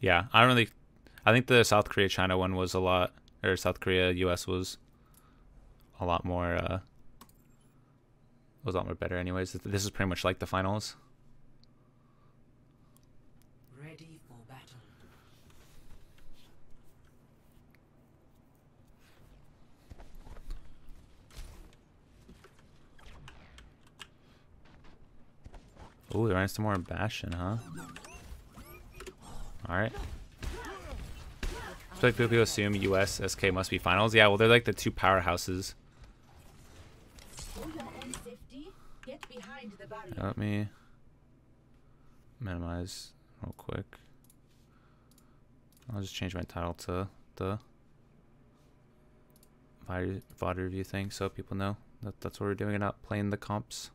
Yeah, I don't really. I think the South Korea China one was a lot, or South Korea US was a lot more. Was a lot more better. Anyways, this is pretty much like the finals. Ready for battle. Oh, they're running some more Bastion, huh? Alright. I feel like people assume US SK must be finals. Yeah, well, they're like the two powerhouses. Let me minimize real quick. I'll just change my title to the VOD review thing so people know that that's what we're doing and not playing the comps.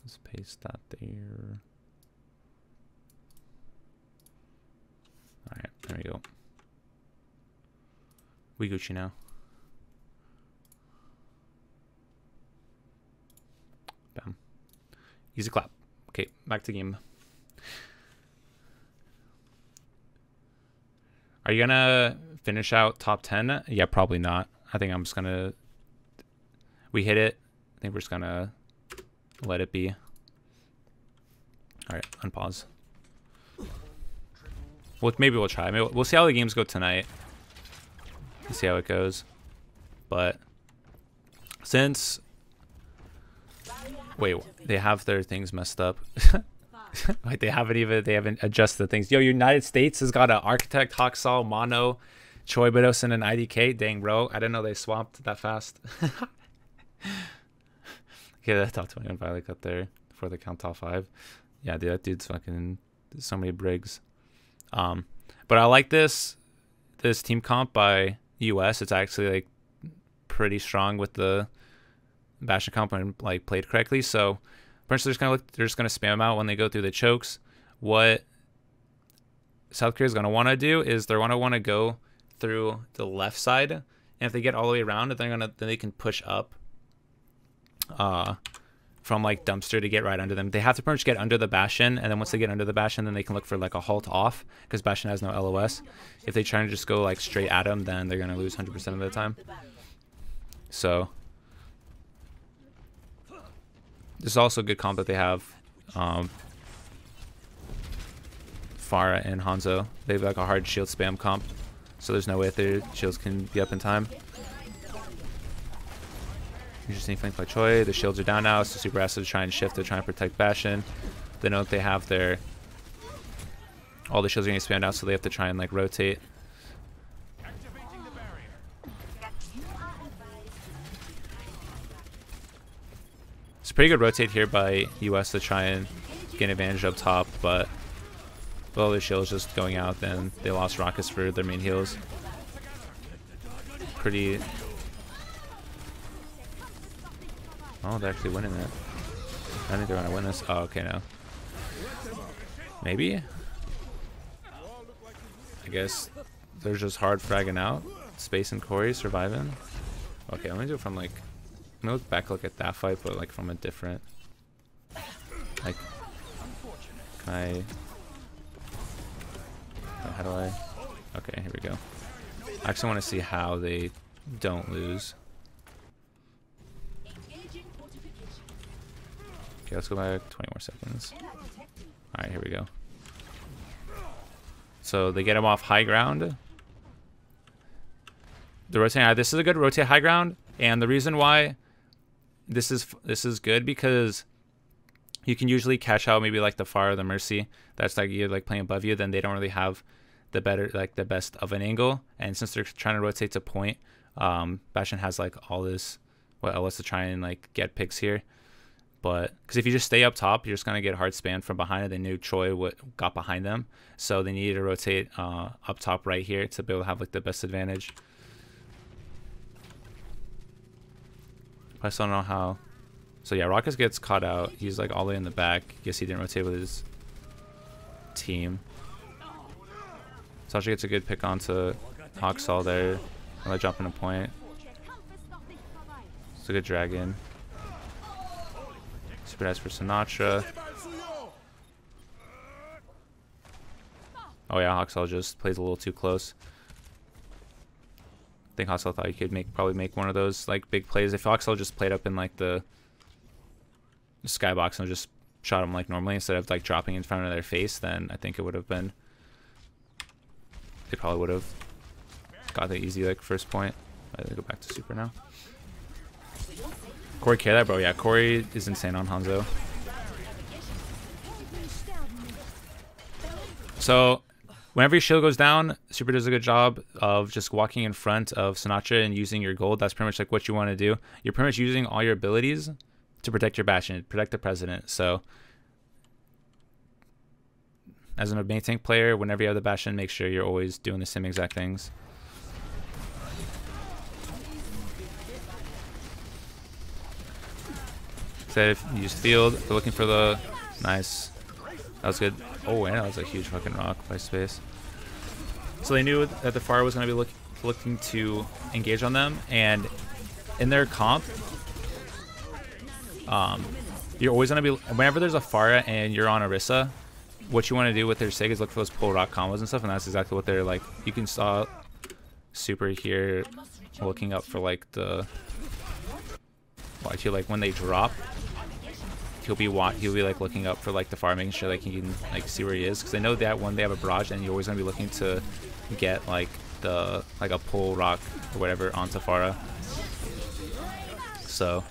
Let's paste that there. Alright, there we go. We Gucci now. Bam. Easy clap. Okay, back to game. Are you gonna finish out top 10? Yeah, probably not. I think I'm just gonna... We hit it. I think we're just gonna let it be. Alright, unpause. Well, maybe we'll try. Maybe we'll see how the games go tonight. We'll see how it goes. But since... Wait, they have their things messed up. Like they haven't adjusted things. Yo, United States has got an Architect, Haksal, Mono, Choi Bedos, and an IDK. Dang, bro. I didn't know they swapped that fast. Okay, that top 21 finally got there before they count top 5. Yeah, dude, that dude's fucking so many brigs. But I like this team comp by US. It's actually like pretty strong with the Bastion comp when like played correctly. So they're just gonna spam out when they go through the chokes. What South Korea is gonna want to do is they're gonna want to go through the left side, and if they get all the way around, then they can push up from like dumpster to get right under them. They have to pretty much get under the Bastion, and then once they get under the Bastion, then they can look for like a halt off because Bastion has no LOS. If they try to just go like straight at them, then they're gonna lose 100% of the time. So this is also a good comp that they have. Pharah and Hanzo, they have like a hard shield spam comp, so there's no way that their shields can be up in time. Interesting flank by Choi. The shields are down now, so super acid to try and shift to try and protect Bastion. They know that they have their... All the shields are going to spam out, so they have to try and like rotate. It's a pretty good rotate here by US to try and get advantage up top, but with all their shields just going out, then they lost rockets for their main heals. Pretty... Oh, they're actually winning it. I think they're gonna win this. Oh, okay, no. Maybe? I guess they're just hard fragging out. Space and Corey surviving. Okay, let me do it from like... Let me look back, look at that fight, but like from a different... Like... Can I... How do I... Okay, here we go. I actually want to see how they don't lose. Okay, let's go back 20 more seconds. Alright, here we go. So they get him off high ground. The rotating, this is a good rotate high ground, and the reason why this is good because you can usually catch out maybe like the Pharah or the Mercy that's like you're like playing above you, then they don't really have the best of an angle, and since they're trying to rotate to point, Bastion has like all this LS to try and like get picks here. But because if you just stay up top, you're just gonna get hard spanned from behind, and they knew Choi got behind them, so they needed to rotate up top right here to be able to have like the best advantage. I still don't know how. So yeah, Rockets gets caught out. He's like all the way in the back. Guess he didn't rotate with his team. Sasha gets a good pick onto Hawksall there. I'll jump in a point. It's a good dragon. Super nice for Sinatra. Oh yeah, Hawksall just plays a little too close. I think Hawksall thought he could probably make one of those like big plays. If Hawksall just played up in like the skybox and just shot him like normally instead of like dropping in front of their face, then I think it would have been. They probably would have got the easy like first point. They go back to super now. Corey, carry that, bro. Yeah, Corey is insane on Hanzo. So whenever your shield goes down, Super does a good job of just walking in front of Sinatra and using your gold. That's pretty much like what you want to do. You're pretty much using all your abilities to protect your Bastion, protect the President. So as a main tank player, whenever you have the Bastion, make sure you're always doing the same exact things. Instead of use field, they're looking for the nice. That was good. Oh, and that was a huge fucking rock by Space. So they knew that the Pharah was going to be looking to engage on them, and in their comp, you're always going to be, whenever there's a Pharah and you're on Orisa, what you want to do with their Sig is look for those pull rock combos and stuff, and that's exactly what they're like. You can saw Super here looking up for like the, well, I feel like when they drop, he'll be like looking up for like the Pharah, making sure like he can like see where he is, because they know that when they have a barrage, and you're always going to be looking to get like the a pull rock or whatever onto Pharah. So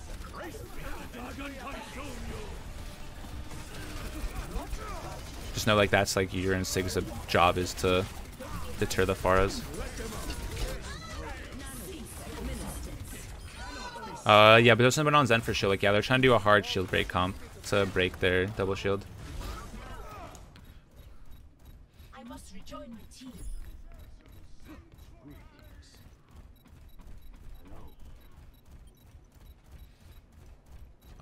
just know like that's like your and Sig's job is to deter the Pharahs. Yeah, but there's something on Zen for shield. Like, yeah, they're trying to do a hard shield break comp to break their double shield. I must rejoin my team.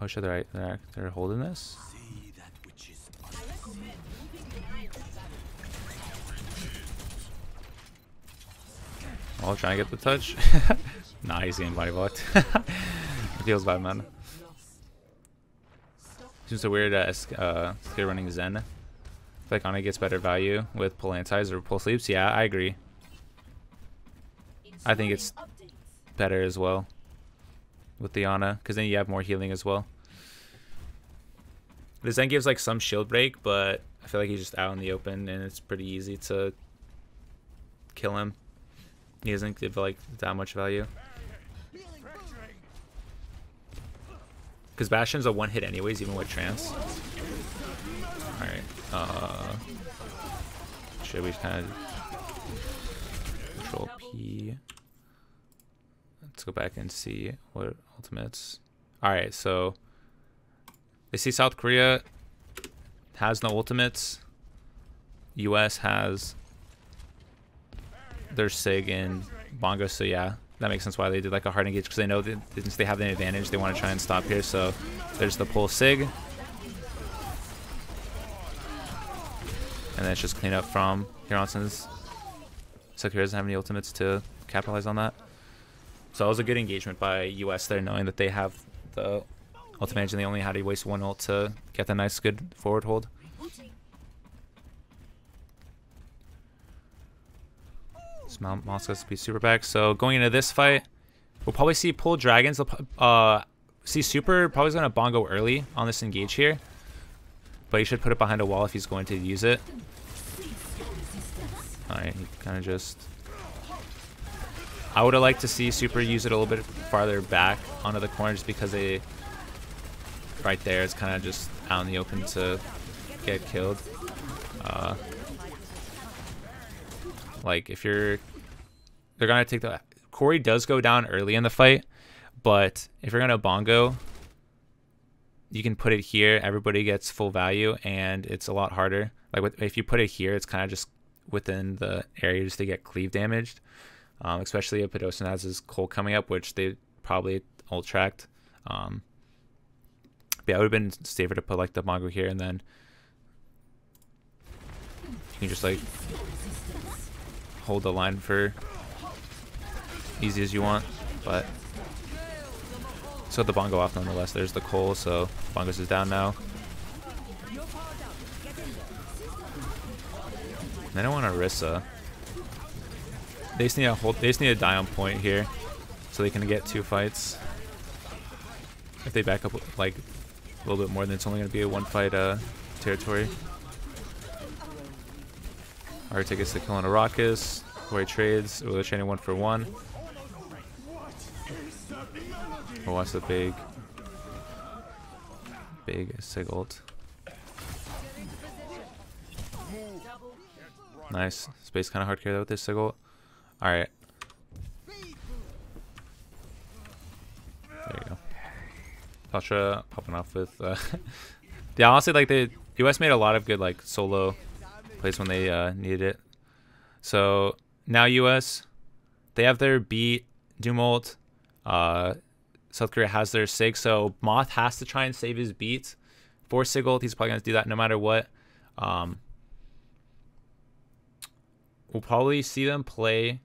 Oh shit, they're holding this. Oh, trying to get the touch. Nah, he's getting body blocked. It feels bad, man. Seems so weird they're running Zen. I feel like Ana gets better value with pull antis or pull sleeps. Yeah, I agree. I think it's better as well with the Ana, because then you have more healing as well. The Zen gives like some shield break, but I feel like he's just out in the open and it's pretty easy to kill him. He doesn't give like that much value. Because Bastion's a one hit anyways, even with trance. Alright, should we kind of control P? Let's go back and see what ultimates. Alright, so they see South Korea has no ultimates. US has their Sig and Bongo, so yeah, that makes sense why they did like a hard engage, because they know that since they have the advantage, they want to try and stop here. So there's the pull Sig, and then it's just clean up from here on, since South Korea doesn't have any ultimates to capitalize on that. So it was a good engagement by US there, knowing that they have the ultimate and they only had to waste one ult to get the nice good forward hold. Moscow's be super back. So going into this fight, we'll probably see pull dragons. See Super probably going to bongo early on this engage here, but he should put it behind a wall if he's going to use it. Alright, he kind of just, I would have liked to see Super use it a little bit farther back onto the corner, just because they right there is kind of just out in the open to get killed. Like if they're gonna take the, Corey does go down early in the fight, but if you're gonna bongo, you can put it here, everybody gets full value, and it's a lot harder. Like if you put it here, it's kind of just within the area just to get cleave damaged. Especially if Pedossan has his Cole coming up, which they probably ult tracked. But yeah, it would have been safer to put like the Bongo here, and then you can just like hold the line for easy as you want. But so the Bongo off nonetheless. There's the Cole, so Bongos is down now. They don't want Orisa. They just need to hold. They just need to die on point here, so they can get 2 fights. If they back up like a little bit more, then it's only going to be a 1-fight territory. Arctic gets the kill on Arrakis. Where he trades. Oh, they're trading 1 for 1. Oh, that's a big Sig ult. Nice. Space kind of hard carry though with this Sig ult. Alright. There you go. Ultra popping off with yeah, honestly, like the US made a lot of good like solo plays when they needed it. So now US, they have their beat Doom ult. South Korea has their Sig, so Moth has to try and save his beat for Sig ult. He's probably gonna do that no matter what. We'll probably see them play.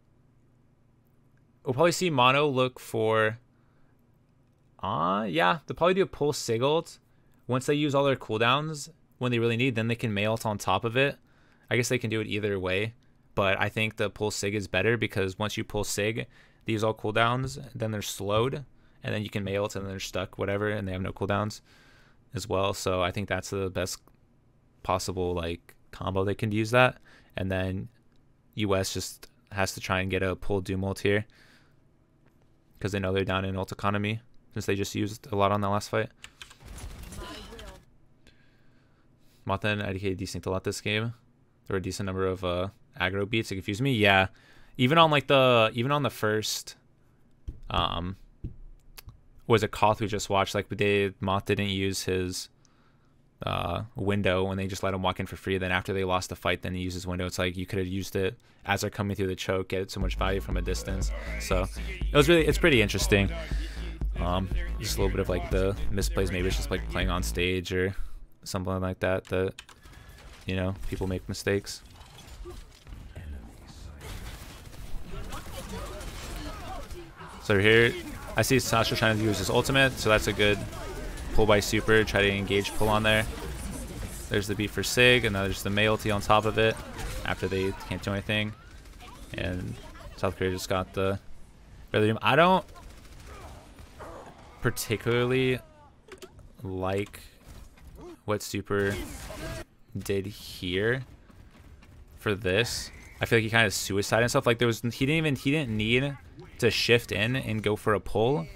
We'll probably see Mono look for yeah, they'll probably do a pull Sig ult. Once they use all their cooldowns when they really need, then they can Mei ult on top of it. I guess they can do it either way, but I think the pull Sig is better because once you pull Sig, they use all cooldowns, then they're slowed, and then you can Mei ult and then they're stuck, whatever, and they have no cooldowns as well. So I think that's the best possible like combo they can use that. And then US just has to try and get a pull Doom ult here because they know they're down in ult economy since they just used a lot on the last fight. Moth and IDK desynced a lot this game. There were a decent number of aggro beats. It confused me. Yeah, even on the first was it Koth we just watched, like Moth didn't use his window when they just let him walk in for free. Then after they lost the fight, then he used his window. It's like you could have used it as they're coming through the choke, get so much value from a distance. So it's pretty interesting. Just a little bit of like the misplays, maybe it's just like playing on stage or something like that, you know, people make mistakes. So here I see Sasha trying to use his ultimate, so that's a good pull by super, try to engage pull on there. There's the beat for Sig, and now there's the Mei ulti on top of it after they can't do anything. And South Korea just got the Doom. I don't particularly like what Super did here for this. I feel like he kind of suicided himself. Like he didn't need to shift in and go for a pull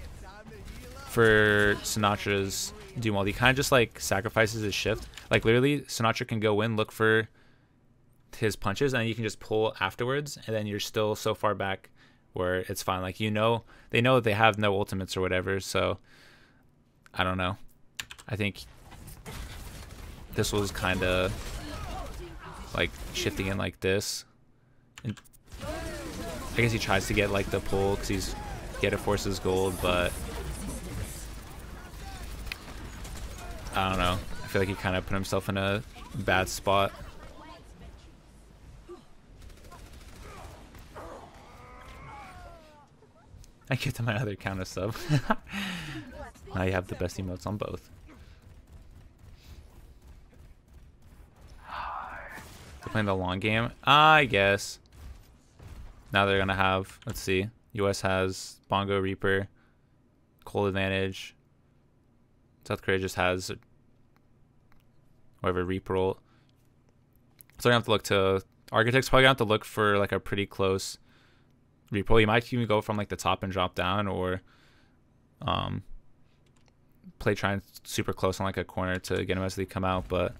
for Sinatra's Doom ult. He kind of just like sacrifices his shift. Like literally Sinatra can go in, look for his punches, and you can just pull afterwards, and then you're still so far back where it's fine. Like, you know, they know that they have no ultimates or whatever, so I don't know. I think this was kind of like shifting in like this, and I guess he tries to get like the pull because he had to force his gold, but I don't know. I feel like he kind of put himself in a bad spot. I get to my other counter sub. Now you have the best emotes on both. They're playing the long game, I guess. Now they're gonna have, let's see, US has Bongo Reaper, Cold advantage. South Korea just has whatever Reaper ult. So they're gonna have to look to Architect's probably gonna have to look for like a pretty close Reaper. You might even go from like the top and drop down, or play trying super close on like a corner to get him as they come out, but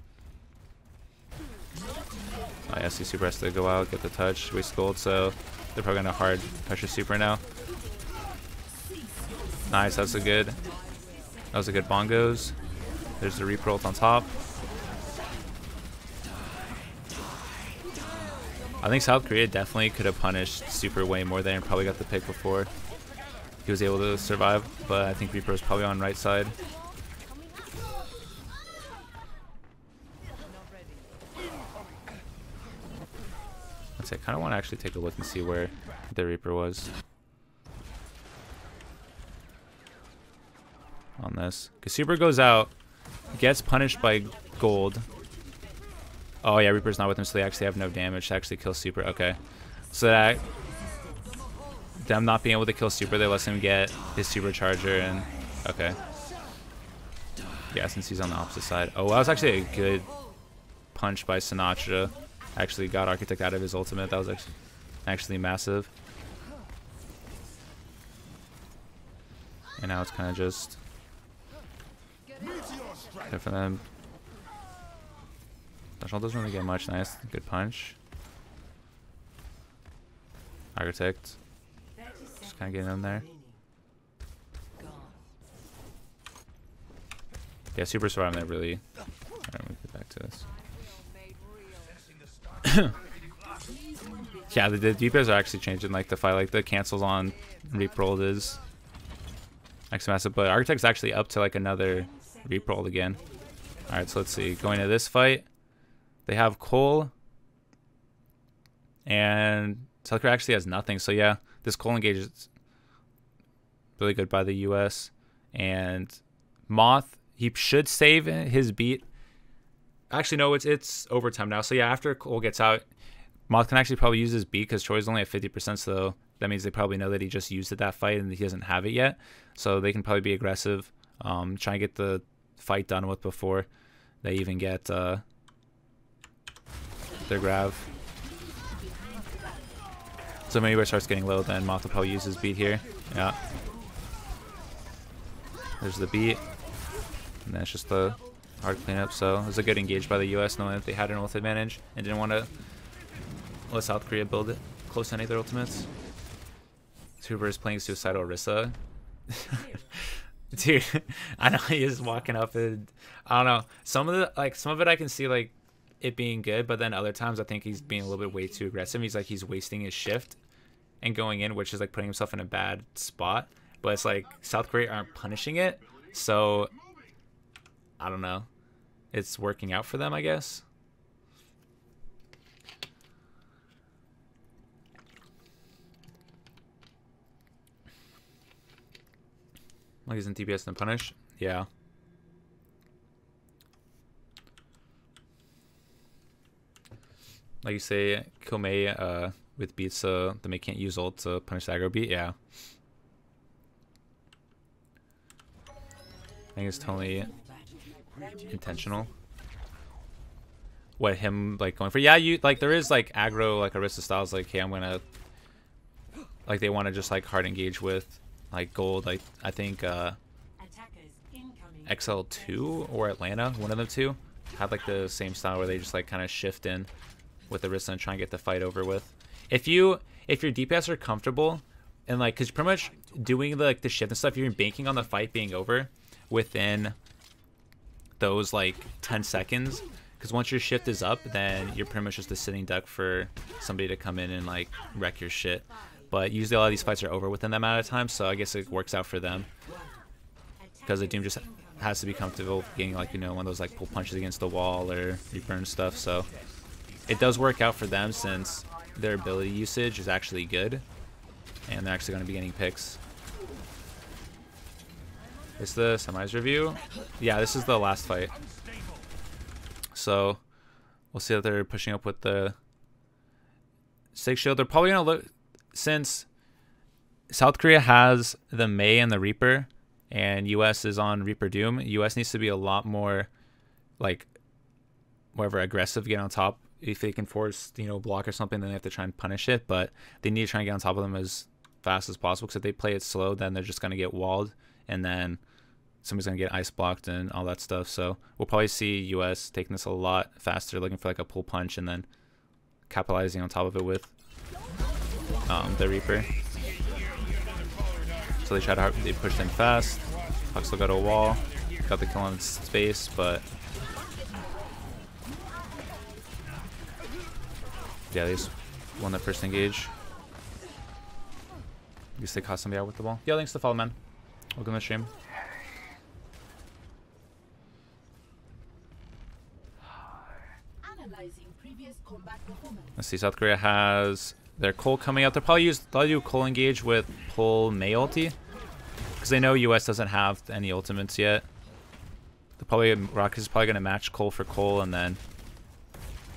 I see Super has to go out, get the touch, waste gold, so they're probably gonna hard pressure Super now. Nice, that was a good bongos. There's the Reaper ult on top. I think South Korea definitely could have punished Super way more there and probably got the pick before he was able to survive, but I think Reaper was probably on right side. I kind of want to actually take a look and see where the Reaper was on this. Because Super goes out, gets punished by gold. Oh yeah, Reaper's not with him, so they actually have no damage to actually kill Super. Okay. So that them not being able to kill Super, they let him get his supercharger and okay. Yeah, since he's on the opposite side. Oh, that was actually a good punch by Sinatra. Actually got Architect out of his ultimate. That was actually massive. And now it's kind of just good for them. Dashal doesn't really get much. Nice. Good punch. Architect. Just kind of getting him there. Yeah, Super surviving that really. Alright, let me get back to this. Yeah, the DPS are actually changing like the fight, like the cancels on Reaper is actually massive, but Architect's actually up to like another Reaper again. Alright, so let's see. Going to this fight, they have Cole and South Korea actually has nothing. So yeah, this Cole engage is really good by the US. And Moth, he should save his beat. Actually, no, it's overtime now. So yeah, after Cole gets out, Moth can actually probably use his beat because Troy's only at 50%, so that means they probably know that he just used it that fight and he doesn't have it yet. So they can probably be aggressive, try and get the fight done with before they even get their grab. So when he starts getting low, then Moth will probably use his beat here. Yeah. There's the beat. And then it's just the hard cleanup. So it was a good engage by the US, knowing that they had an ult advantage and didn't want to let South Korea build it close to any of their ultimates. Tuber is playing Suicidal Orisa. Dude, I know he's walking up and I don't know. Some of it I can see like it being good, but then other times I think he's being a little bit way too aggressive. He's wasting his shift and going in, which is like putting himself in a bad spot. But it's like South Korea aren't punishing it, so I don't know. It's working out for them, I guess. Like he's in DPS and punish? Yeah. Like you say, Kome with beats the mate can't use ult to punish the aggro beat, yeah. I think it's totally intentional. What him like going for? Yeah, you like there is like aggro like Orisa styles like, hey, I'm gonna like they want to just like hard engage with like gold. Like I think XL2 or Atlanta, one of the two, had like the same style where they just like kind of shift in with Orisa and try and get the fight over with. If your DPS are comfortable and like, cause you're pretty much doing like the shift and stuff, you're banking on the fight being over within those like 10 seconds. Because once your shift is up, then you're pretty much just a sitting duck for somebody to come in and like wreck your shit. But usually a lot of these fights are over within that amount of time, so I guess it works out for them. Because the Doom just has to be comfortable getting like, you know, one of those like pull punches against the wall or reburn and stuff. So it does work out for them since their ability usage is actually good. And they're actually going to be getting picks. Is the semis review? Yeah, this is the last fight. So we'll see that they're pushing up with the Sig Shield. They're probably going to look, since South Korea has the Mei and the Reaper and US is on Reaper Doom, US needs to be a lot more like whatever aggressive, get on top. If they can force, you know, block or something, then they have to try and punish it, but they need to try and get on top of them as fast as possible, because if they play it slow, then they're just going to get walled and then somebody's going to get ice blocked and all that stuff. So we'll probably see US taking this a lot faster, looking for like a pull punch and then capitalizing on top of it with the Reaper. So they push them fast. Huxley got a wall. got the kill on space, but yeah, they just won the first engage. I guess they caught somebody out with the ball. Yeah, thanks to follow, man. Welcome to the stream. Let's see, South Korea has their Cole coming out. They'll do Cole engage with pull Mei ulti, because they know US doesn't have any ultimates yet. Rockets is probably gonna match Cole for Cole, and then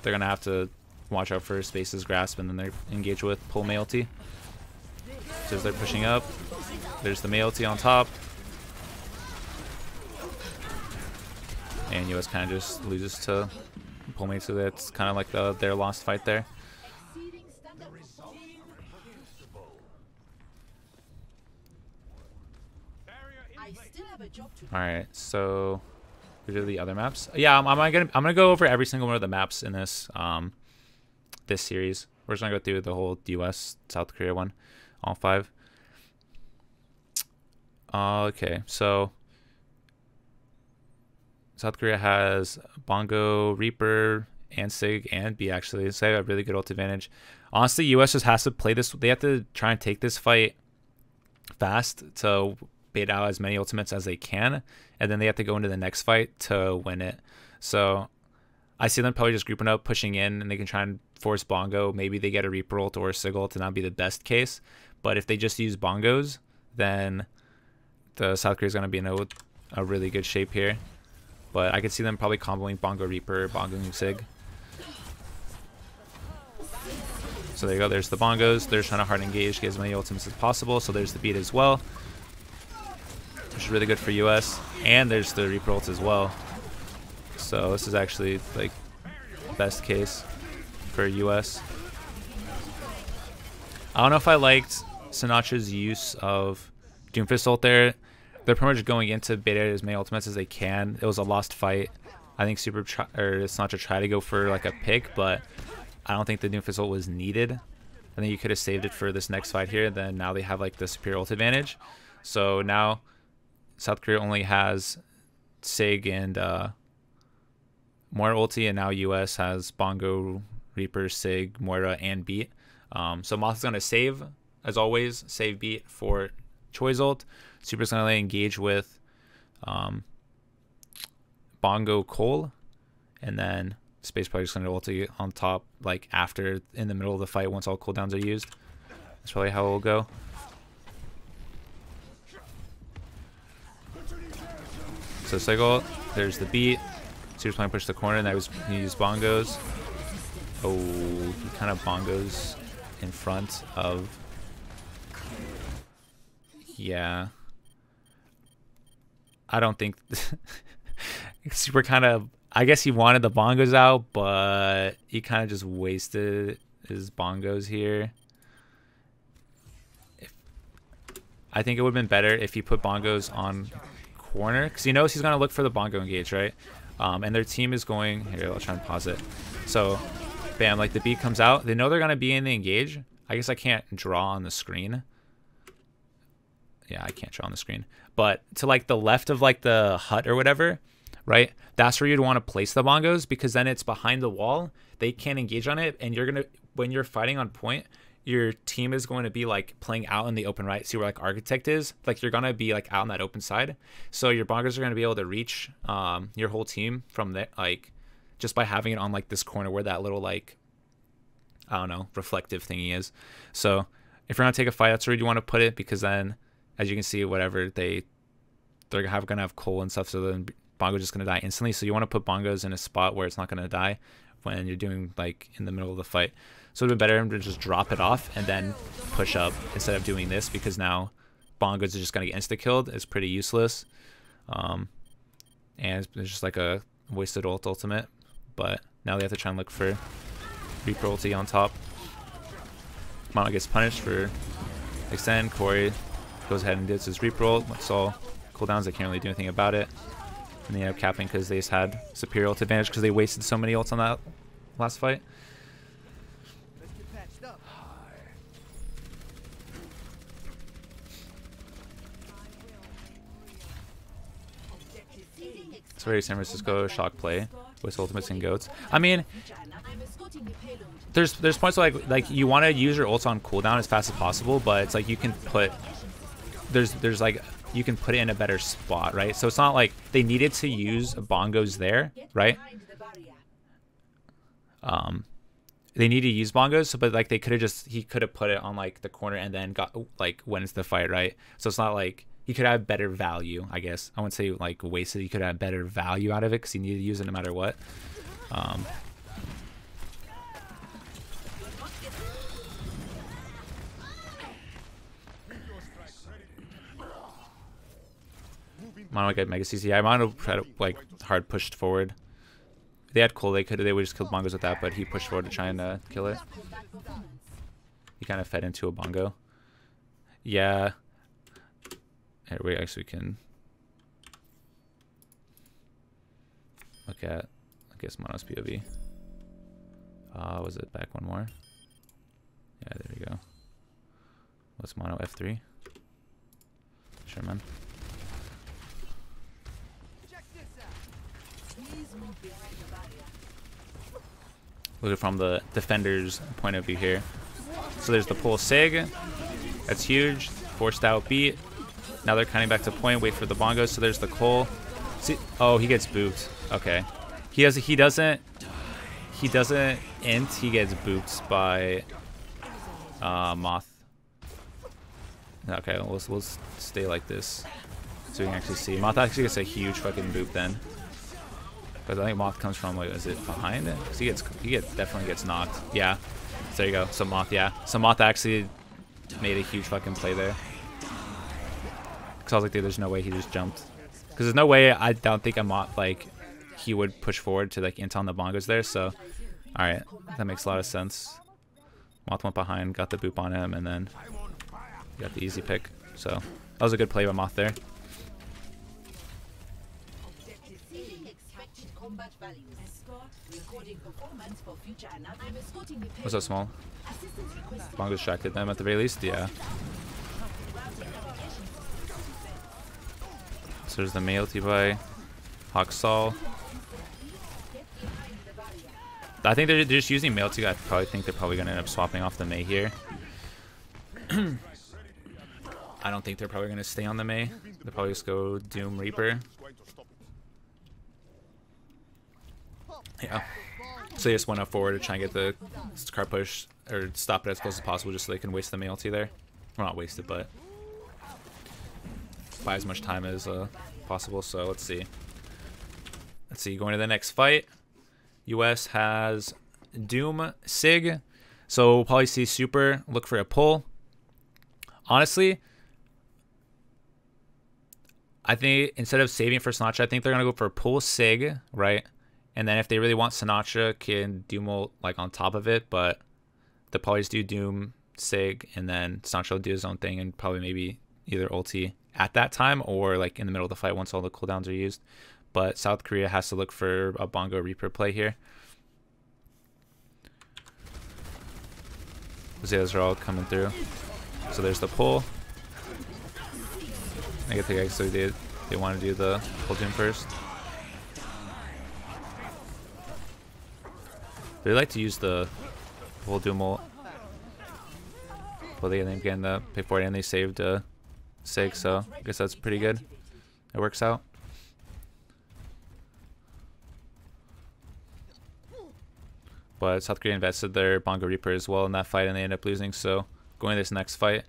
they're gonna have to watch out for Space's grasp, and then they engage with pull Mei ulti. So as they're pushing up, there's the Mei ulti on top, and US kind of just loses to pull Mei, so that's kind of like their lost fight there. All right, so we do the other maps. Yeah, I'm gonna go over every single one of the maps in this this series. We're just gonna go through the whole US South Korea one, all 5. Okay, so South Korea has Bongo, Reaper, and Sig, and B actually. So they have a really good ult advantage. Honestly, US just has to play this. They have to try and take this fight fast to bait out as many ultimates as they can, and then they have to go into the next fight to win it. So I see them probably just grouping up, pushing in, and they can try and force Bongo. Maybe they get a Reaper ult or a Sig ult, and that'd be the best case. But if they just use Bongos, then the South Korea is going to be in a really good shape here. But I could see them probably comboing Bongo Reaper, Bongo Sig. So there you go, there's the Bongos. They're trying to hard engage, get as many ultimates as possible. So there's the beat as well, which is really good for US. And there's the Reaper ult as well. So this is actually like best case for US. I don't know if I liked Sinatra's use of Doomfist ult there. They're pretty much going into beta as many ultimates as they can. It was a lost fight. I think Sinatra tried to go for like a pick, but I don't think the Doomfist ult was needed. I think you could have saved it for this next fight here. Then now they have like the superior ult advantage. So now South Korea only has Sig and Moira ulti, and now US has Bongo, Reaper, Sig, Moira, and Beat. So Moth is going to save, as always, save Beat for Choi's ult. Super's going to engage with Bongo Cole, and then Space probably just going to ulti on top, like after, in the middle of the fight once all cooldowns are used. That's probably how it will go. So Sigil, there's the beat. Super's playing push the corner, and that was he used bongos. Oh, he kind of bongos in front of. Yeah. I don't think Super kind of. I guess he wanted the bongos out, but he kind of just wasted his bongos here. I think it would have been better if he put bongos on corner, because he knows he's going to look for the bongo engage, right? And their team is going... Here, I'll try and pause it. So, bam, like the beat comes out. They know they're going to be in the engage. I guess I can't draw on the screen. Yeah, I can't draw on the screen. But to like the left of like the hut or whatever, right? That's where you'd want to place the bongos, because then it's behind the wall. They can't engage on it, and you're going to... When you're fighting on point, your team is going to be like playing out in the open, right? See where like Architect is? Like you're going to be like out on that open side. So your bongos are going to be able to reach your whole team from there, like just by having it on like this corner where that little like, I don't know, reflective thingy is. So if you're going to take a fight, that's where you want to put it, because then as you can see, whatever they're going to have coal and stuff. So then bongo's just going to die instantly. So you want to put bongos in a spot where it's not going to die when you're doing like in the middle of the fight. So it would be better to just drop it off and then push up instead of doing this, because now bongos are just going to get insta-killed. It's pretty useless. And it's just like a wasted ult ultimate. But now they have to try and look for Reaper ulti on top. Mama gets punished for extend. Corey goes ahead and does his Reaper ult. That's all cooldowns. They can't really do anything about it. And they end up capping because they just had superior ult advantage because they wasted so many ults on that last fight. It's very San Francisco shock play with ultimates and goats. I mean, there's points where like you want to use your ults on cooldown as fast as possible, but it's like you can put there's like you can put it in a better spot, right? So it's not like they needed to use bongos there, right? They need to use bongos, but like they could have he could have put it on like the corner and then got like wins the fight, right? So it's not like he could have better value, I guess. I wouldn't say like wasted. He could have better value out of it because he needed to use it no matter what. Mono get Mega CC. Yeah, Mono tried to like hard pushed forward. If they had cool, they would just kill bongos with that, but he pushed forward to try and kill it. He kind of fed into a bongo. Yeah. Here we actually can look at, I guess, Mono's POV. Was it back one more? Yeah, there we go. What's Mono F3? Sure, man. Look at it from the defender's point of view here. So there's the pull sig. That's huge. Forced out beat. Now they're cutting back to point. Wait for the bongos. So there's the Cole. See, oh, he gets booped. Okay. He doesn't int. He gets booped by Moth. Okay, we'll stay like this so we can actually see. Moth actually gets a huge fucking boop then. Because I think Moth comes from, like, is it behind it? Because he definitely gets knocked. Yeah. So there you go. So Moth, yeah. So Moth actually made a huge fucking play there. Because I was like, dude, there's no way he just jumped. Because there's no way, I don't think a Moth, like, he would push forward to, like, int on the bongos there. So, alright. That makes a lot of sense. Moth went behind, got the boop on him, and then got the easy pick. So, that was a good play by Moth there. What's up, Small? Bongo distracted them at the very least, yeah. So there's the Mei ulti by Hawksall. I think they're just using Mei ulti. I probably think they're probably going to end up swapping off the Mei here. I don't think they're probably going to stay on the Mei. They'll probably just go Doom Reaper. Yeah. So they just went up forward to try and get the card push, or stop it as close as possible just so they can waste the Mei ulti there. Well, not waste it, but buy as much time as possible. So let's see. Going to the next fight. US has Doom Sig. So we'll probably see Super look for a pull. Honestly, I think instead of saving for Sinatra, I think they're going to go for pull Sig, right? And then if they really want Sinatra, can Doom ult like on top of it, but they'll probably just do Doom Sig, and then Sinatra will do his own thing and probably maybe either ulti at that time or like in the middle of the fight once all the cooldowns are used. But South Korea has to look for a Bongo Reaper play here. Those are all coming through. So there's the pull. I think actually they want to do the pull Doom first. They like to use the full Doom ult. Well, they ended up the pick for it and they saved Sig, so I guess that's pretty good. It works out. But South Korea invested their Bongo Reaper as well in that fight and they end up losing, so going to this next fight,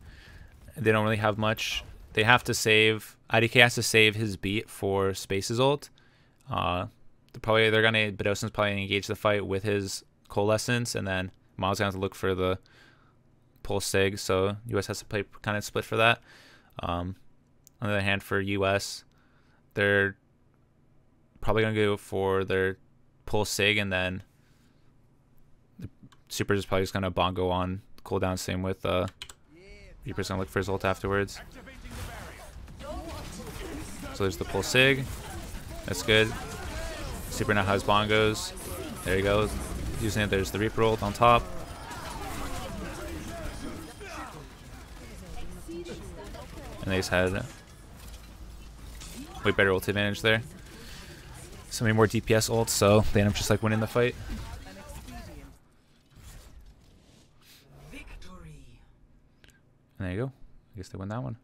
they don't really have much. They have to save, IDK has to save his beat for Space's ult. They're gonna Bedosen's probably gonna engage the fight with his Coalescence, and then Miles gonna have to look for the pull Sig. So US has to play kind of split for that. On the other hand, for US, they're probably gonna go for their pull Sig, and then the Super is probably just gonna bongo on cooldown. Same with Reaper's gonna look for his ult afterwards. So there's the pull Sig. That's good. Super now has bongos. There you go. Using it, there's the Reaper ult on top. And they just had way better ult advantage there. so many more DPS ults, so they end up just like winning the fight. And there you go. I guess they win that one.